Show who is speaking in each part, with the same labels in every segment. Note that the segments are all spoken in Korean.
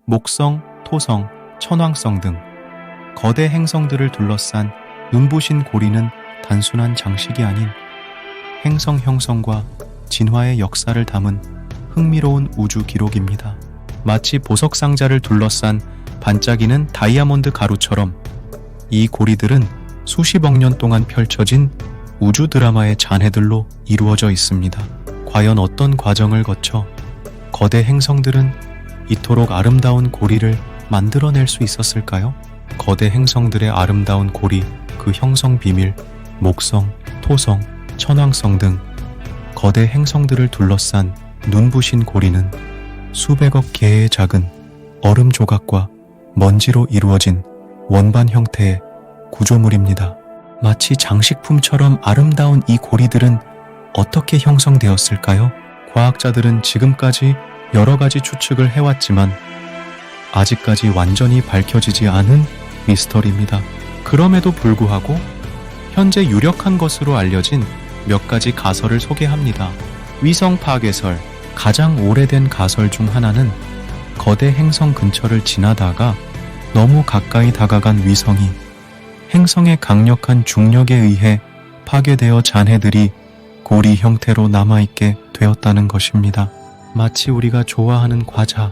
Speaker 1: 목성, 토성, 천왕성 등 거대 행성들을 둘러싼 눈부신 고리는 단순한 장식이 아닌 행성 형성과 진화의 역사를 담은 흥미로운 우주 기록입니다. 마치 보석 상자를 둘러싼 반짝이는 다이아몬드 가루처럼 이 고리들은 수십억 년 동안 펼쳐진 우주 드라마의 잔해들로 이루어져 있습니다. 과연 어떤 과정을 거쳐 거대 행성들은 이토록 아름다운 고리를 만들어낼 수 있었을까요? 거대 행성들의 아름다운 고리, 그 형성 비밀, 목성, 토성, 천왕성 등 거대 행성들을 둘러싼 눈부신 고리는 수백억 개의 작은 얼음 조각과 먼지로 이루어진 원반 형태의 구조물입니다. 마치 장식품처럼 아름다운 이 고리들은 어떻게 형성되었을까요? 과학자들은 지금까지 여러 가지 추측을 해왔지만 아직까지 완전히 밝혀지지 않은 미스터리입니다. 그럼에도 불구하고 현재 유력한 것으로 알려진 몇 가지 가설을 소개합니다. 위성 파괴설, 가장 오래된 가설 중 하나는 거대 행성 근처를 지나다가 너무 가까이 다가간 위성이 행성의 강력한 중력에 의해 파괴되어 잔해들이 고리 형태로 남아있게 되었다는 것입니다. 마치 우리가 좋아하는 과자,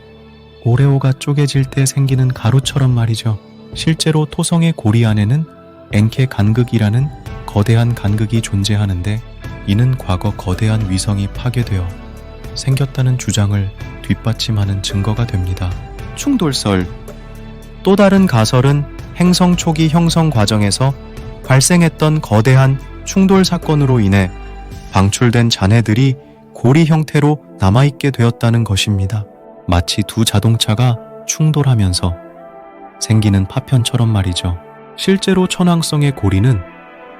Speaker 1: 오레오가 쪼개질 때 생기는 가루처럼 말이죠. 실제로 토성의 고리 안에는 엔케 간극이라는 거대한 간극이 존재하는데 이는 과거 거대한 위성이 파괴되어 생겼다는 주장을 뒷받침하는 증거가 됩니다. 충돌설. 또 다른 가설은 행성 초기 형성 과정에서 발생했던 거대한 충돌 사건으로 인해 방출된 잔해들이 고리 형태로 남아있게 되었다는 것입니다. 마치 두 자동차가 충돌하면서 생기는 파편처럼 말이죠. 실제로 천왕성의 고리는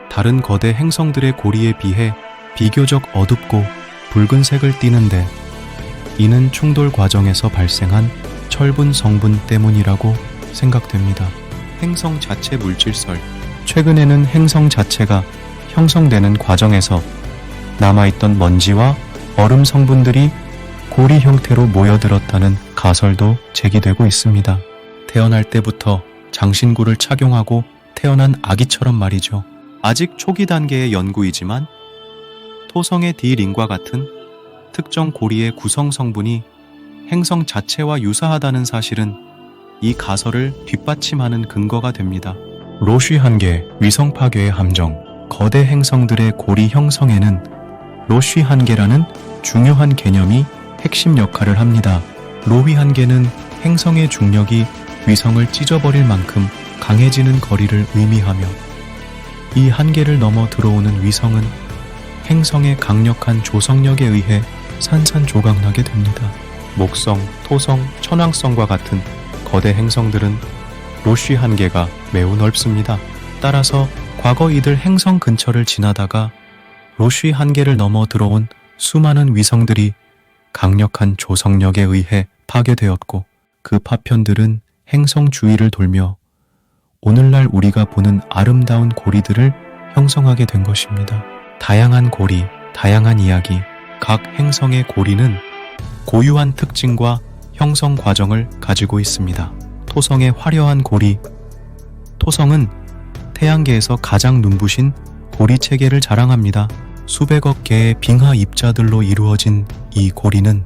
Speaker 1: 다른 거대 행성들의 고리에 비해 비교적 어둡고 붉은색을 띠는데 이는 충돌 과정에서 발생한 철분 성분 때문이라고 생각됩니다. 행성 자체 물질설. 최근에는 행성 자체가 형성되는 과정에서 남아있던 먼지와 얼음 성분들이 고리 형태로 모여들었다는 가설도 제기되고 있습니다. 태어날 때부터 장신구를 착용하고 태어난 아기처럼 말이죠. 아직 초기 단계의 연구이지만 토성의 D링과 같은 특정 고리의 구성 성분이 행성 자체와 유사하다는 사실은 이 가설을 뒷받침하는 근거가 됩니다. 로쉬 한계, 위성 파괴의 함정. 거대 행성들의 고리 형성에는 로쉬 한계라는 중요한 개념이 핵심 역할을 합니다. 로휘 한계는 행성의 중력이 위성을 찢어버릴 만큼 강해지는 거리를 의미하며 이 한계를 넘어 들어오는 위성은 행성의 강력한 조성력에 의해 산산조각나게 됩니다. 목성, 토성, 천왕성과 같은 거대 행성들은 로쉬 한계가 매우 넓습니다. 따라서 과거 이들 행성 근처를 지나다가 로쉬 한계를 넘어 들어온 수많은 위성들이 강력한 조성력에 의해 파괴되었고 그 파편들은 행성 주위를 돌며 오늘날 우리가 보는 아름다운 고리들을 형성하게 된 것입니다. 다양한 고리, 다양한 이야기. 각 행성의 고리는 고유한 특징과 형성 과정을 가지고 있습니다. 토성의 화려한 고리. 토성은 태양계에서 가장 눈부신 고리 체계를 자랑합니다. 수백억 개의 빙하 입자들로 이루어진 이 고리는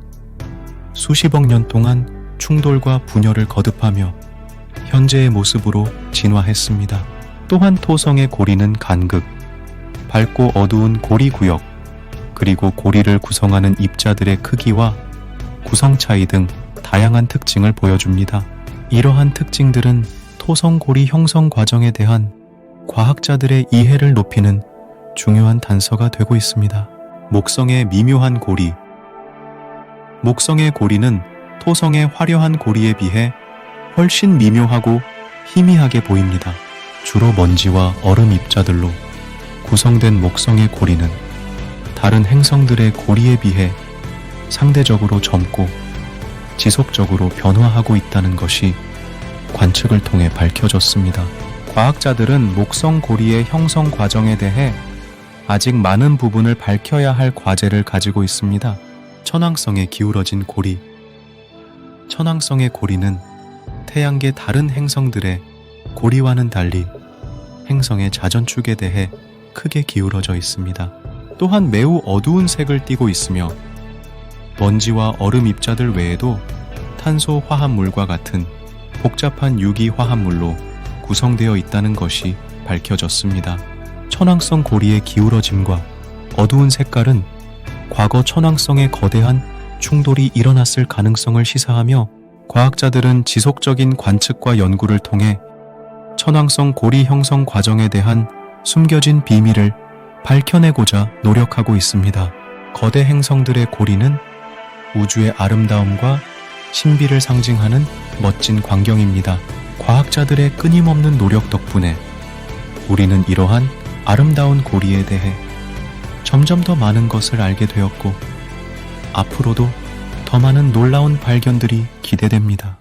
Speaker 1: 수십억 년 동안 충돌과 분열을 거듭하며 현재의 모습으로 진화했습니다. 또한 토성의 고리는 간극, 밝고 어두운 고리 구역, 그리고 고리를 구성하는 입자들의 크기와 구성 차이 등 다양한 특징을 보여줍니다. 이러한 특징들은 토성 고리 형성 과정에 대한 과학자들의 이해를 높이는 중요한 단서가 되고 있습니다. 목성의 미묘한 고리. 목성의 고리는 토성의 화려한 고리에 비해 훨씬 미묘하고 희미하게 보입니다. 주로 먼지와 얼음 입자들로 구성된 목성의 고리는 다른 행성들의 고리에 비해 상대적으로 젊고 지속적으로 변화하고 있다는 것이 관측을 통해 밝혀졌습니다. 과학자들은 목성 고리의 형성 과정에 대해 아직 많은 부분을 밝혀야 할 과제를 가지고 있습니다. 천왕성의 기울어진 고리. 천왕성의 고리는 태양계 다른 행성들의 고리와는 달리 행성의 자전축에 대해 크게 기울어져 있습니다. 또한 매우 어두운 색을 띠고 있으며 먼지와 얼음 입자들 외에도 탄소 화합물과 같은 복잡한 유기 화합물로 구성되어 있다는 것이 밝혀졌습니다. 천왕성 고리의 기울어짐과 어두운 색깔은 과거 천왕성의 거대한 충돌이 일어났을 가능성을 시사하며 과학자들은 지속적인 관측과 연구를 통해 천왕성 고리 형성 과정에 대한 숨겨진 비밀을 밝혀내고자 노력하고 있습니다. 거대 행성들의 고리는 우주의 아름다움과 신비를 상징하는 멋진 광경입니다. 과학자들의 끊임없는 노력 덕분에 우리는 이러한 아름다운 고리에 대해 점점 더 많은 것을 알게 되었고 앞으로도 더 많은 놀라운 발견들이 기대됩니다.